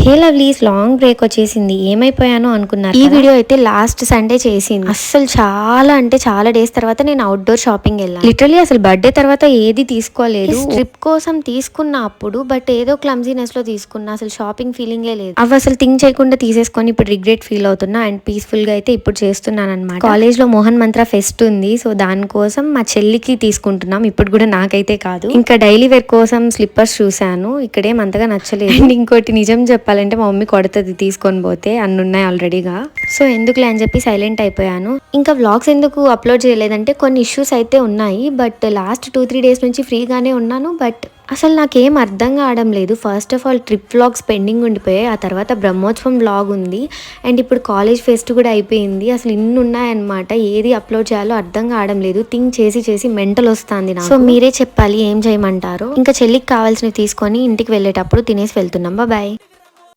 హే lovelies, long break వచ్చేసింది. ఏమైపోయానో అనుకున్నారు. ఈ వీడియో అయితే లాస్ట్ సండే చేసింది. అసలు చాలా అంటే చాలా డేస్ తర్వాత నేను అవుట్డోర్ షాపింగ్ వెళ్ళాను. లిటరలీ అసలు బర్త్డే తర్వాత ఏది తీసుకోలేదు. ట్రిప్ కోసం తీసుకున్న అప్పుడు, బట్ ఏదో క్లమ్జీనెస్ లో తీసుకున్నా. అసలు షాపింగ్ ఫీలింగే లేదు. అవి అసలు థింక్ చేయకుండా తీసేసుకొని ఇప్పుడు రిగ్రెట్ ఫీల్ అవుతున్నా. అండ్ పీస్ఫుల్ గా అయితే ఇప్పుడు చేస్తున్నాను అనమాట. కాలేజ్ లో మోహన్ మంత్ర ఫెస్ట్ ఉంది. సో దానికోసం మా చెల్లికి తీసుకుంటున్నాం. ఇప్పుడు కూడా నాకైతే కాదు. ఇంకా డైలీ వేర్ కోసం స్లిప్పర్స్ చూసాను. ఇక్కడేం అంతగా నచ్చలేదు. అండ్ ఇంకోటి నిజం చెప్పాలంటే మా మమ్మీ కొడుతుంది తీసుకొని పోతే, అన్ని ఉన్నాయి ఆల్రెడీగా. సో ఎందుకులే అని చెప్పి సైలెంట్ అయిపోయాను. ఇంకా వ్లాగ్స్ ఎందుకు అప్లోడ్ చేయలేదంటే కొన్ని ఇష్యూస్ అయితే ఉన్నాయి. బట్ లాస్ట్ 2-3 డేస్ నుంచి ఫ్రీగానే ఉన్నాను. బట్ అసలు నాకేం అర్థం కావడం లేదు. First of all trip vlogs pending ఉండిపోయాయి. ఆ తర్వాత బ్రహ్మోత్సవం వ్లాగ్ ఉంది. అండ్ ఇప్పుడు కాలేజ్ ఫెస్ట్ కూడా అయిపోయింది. అసలు ఇన్ని ఉన్నాయన్నమాట. ఏది అప్లోడ్ చేయాలో అర్థం కావడం లేదు. థింక్ చేసి చేసి మెంటల్ వస్తుంది నాకు. సో మీరే చెప్పాలి ఏం చేయమంటారు. ఇంకా చెల్లికి కావాల్సినవి తీసుకొని ఇంటికి వెళ్ళేటప్పుడు తినేసి వెళ్తున్నాం. బాయ్.